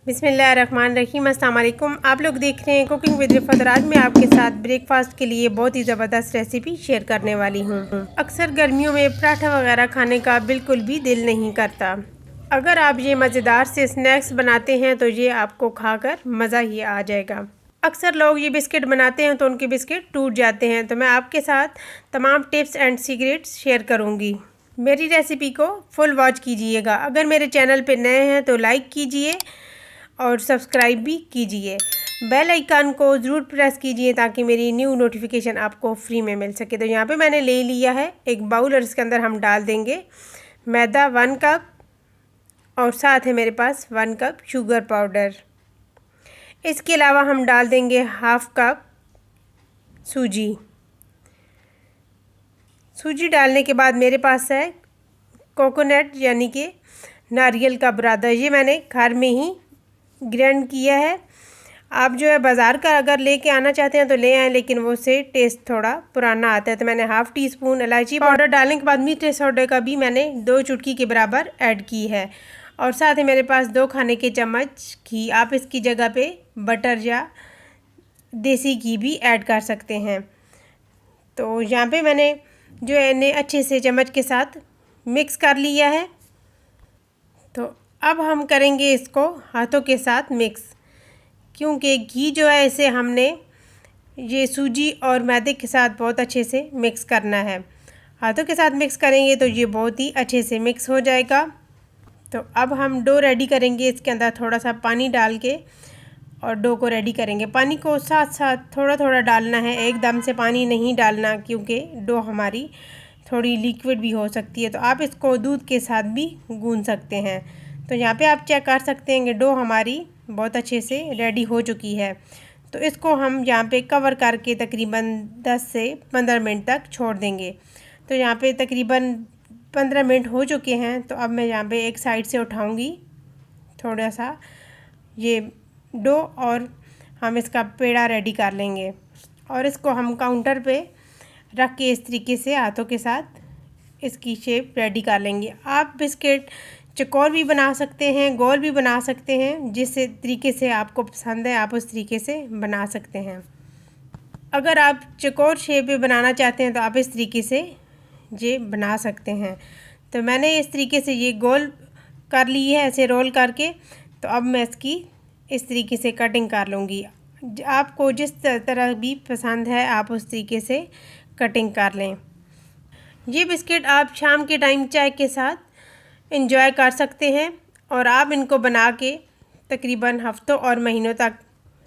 बिस्मिल्लाहिर्रहमानिर्रहीम। अस्सलाम वालेकुम। आप लोग देख रहे हैं कुकिंग विद रिफ़त और आज मैं आपके साथ ब्रेकफास्ट के लिए बहुत ही ज़बरदस्त रेसिपी शेयर करने वाली हूँ। अक्सर गर्मियों में पराठा वगैरह खाने का बिल्कुल भी दिल नहीं करता। अगर आप ये मज़ेदार से स्नैक्स बनाते हैं तो ये आपको खाकर मज़ा ही आ जाएगा। अक्सर लोग ये बिस्किट बनाते हैं तो उनके बिस्किट टूट जाते हैं, तो मैं आपके साथ तमाम टिप्स एंड सीक्रेट्स शेयर करूँगी। मेरी रेसिपी को फुल वॉच कीजिएगा। अगर मेरे चैनल पे नए हैं तो लाइक कीजिए और सब्सक्राइब भी कीजिए। बेल आइकन को ज़रूर प्रेस कीजिए ताकि मेरी न्यू नोटिफिकेशन आपको फ्री में मिल सके। तो यहाँ पे मैंने ले लिया है एक बाउल और इसके अंदर हम डाल देंगे मैदा 1 कप और साथ है मेरे पास 1 कप शुगर पाउडर। इसके अलावा हम डाल देंगे हाफ कप सूजी। सूजी डालने के बाद मेरे पास है कोकोनट यानी कि नारियल का बुरादा। ये मैंने घर में ही ग्राइंड किया है। आप जो है बाज़ार का अगर लेके आना चाहते हैं तो ले आएँ, लेकिन वो से टेस्ट थोड़ा पुराना आता है। तो मैंने हाफ़ टी स्पून इलायची पाउडर डालने के बाद मीठे सोडे का भी मैंने 2 चुटकी के बराबर ऐड की है और साथ ही मेरे पास 2 खाने के चम्मच घी। आप इसकी जगह पे बटर या देसी घी भी ऐड कर सकते हैं। तो यहाँ पे मैंने जो है इन्हें अच्छे से चम्मच के साथ मिक्स कर लिया है। तो अब हम करेंगे इसको हाथों के साथ मिक्स, क्योंकि घी जो है इसे हमने ये सूजी और मैदे के साथ बहुत अच्छे से मिक्स करना है। हाथों के साथ मिक्स करेंगे तो ये बहुत ही अच्छे से मिक्स हो जाएगा। तो अब हम डो रेडी करेंगे। इसके अंदर थोड़ा सा पानी डाल के और डो को रेडी करेंगे। पानी को साथ साथ थोड़ा थोड़ा डालना है, एकदम से पानी नहीं डालना, क्योंकि डो हमारी थोड़ी लिक्विड भी हो सकती है। तो आप इसको दूध के साथ भी गूंद सकते हैं। तो यहाँ पे आप चेक कर सकते हैं कि डो हमारी बहुत अच्छे से रेडी हो चुकी है। तो इसको हम यहाँ पे कवर करके तकरीबन 10 से 15 मिनट तक छोड़ देंगे। तो यहाँ पे तकरीबन 15 मिनट हो चुके हैं। तो अब मैं यहाँ पे एक साइड से उठाऊँगी थोड़ा सा ये डो और हम इसका पेड़ा रेडी कर लेंगे और इसको हम काउंटर पे रख के इस तरीके से हाथों के साथ इसकी शेप रेडी कर लेंगे। आप बिस्किट चौकोर भी बना सकते हैं, गोल भी बना सकते हैं, जिस तरीके से आपको पसंद है आप उस तरीके से बना सकते हैं। अगर आप चौकोर शेप में बनाना चाहते हैं तो आप इस तरीके से ये बना सकते हैं। तो मैंने इस तरीके से ये गोल कर ली है ऐसे रोल करके। तो अब मैं इसकी इस तरीके से कटिंग कर लूँगी। आपको जिस तरह भी पसंद है आप उस तरीके से कटिंग कर लें। ये बिस्किट आप शाम के टाइम चाय के साथ एंजॉय कर सकते हैं और आप इनको बना के तकरीबन हफ्तों और महीनों तक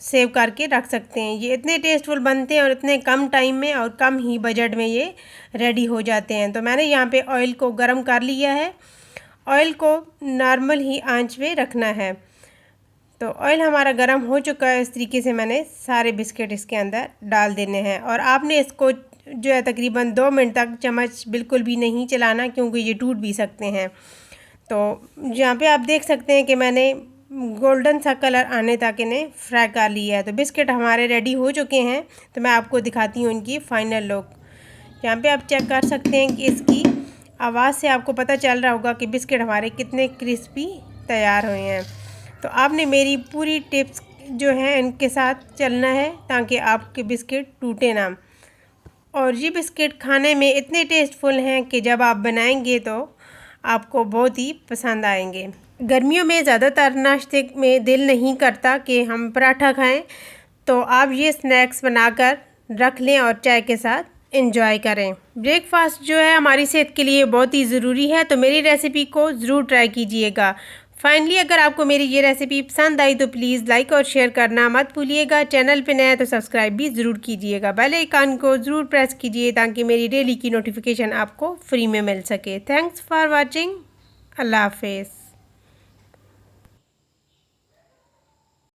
सेव करके रख सकते हैं। ये इतने टेस्टफुल बनते हैं और इतने कम टाइम में और कम ही बजट में ये रेडी हो जाते हैं। तो मैंने यहाँ पे ऑयल को गर्म कर लिया है। ऑयल को नॉर्मल ही आंच पे रखना है। तो ऑयल हमारा गर्म हो चुका है। इस तरीके से मैंने सारे बिस्किट इसके अंदर डाल देने हैं और आपने इसको जो है तकरीबन 2 मिनट तक चम्मच बिल्कुल भी नहीं चलाना, क्योंकि ये टूट भी सकते हैं। तो यहाँ पे आप देख सकते हैं कि मैंने गोल्डन सा कलर आने तक इन्हें फ्राई कर लिया है। तो बिस्किट हमारे रेडी हो चुके हैं। तो मैं आपको दिखाती हूँ इनकी फ़ाइनल लुक। यहाँ पे आप चेक कर सकते हैं कि इसकी आवाज़ से आपको पता चल रहा होगा कि बिस्किट हमारे कितने क्रिस्पी तैयार हुए हैं। तो आपने मेरी पूरी टिप्स जो है इनके साथ चलना है ताकि आपके बिस्किट टूटे ना। और ये बिस्किट खाने में इतने टेस्टफुल हैं कि जब आप बनाएंगे तो आपको बहुत ही पसंद आएंगे। गर्मियों में ज़्यादातर नाश्ते में दिल नहीं करता कि हम पराठा खाएं, तो आप ये स्नैक्स बनाकर रख लें और चाय के साथ एंजॉय करें। ब्रेकफास्ट जो है हमारी सेहत के लिए बहुत ही ज़रूरी है, तो मेरी रेसिपी को ज़रूर ट्राई कीजिएगा। फाइनली अगर आपको मेरी ये रेसिपी पसंद आई तो प्लीज़ लाइक और शेयर करना मत भूलिएगा। चैनल पे नया है तो सब्सक्राइब भी ज़रूर कीजिएगा। बेल आइकन को ज़रूर प्रेस कीजिए ताकि मेरी डेली की नोटिफिकेशन आपको फ्री में मिल सके। Thanks for watching. अल्लाह हाफिज़।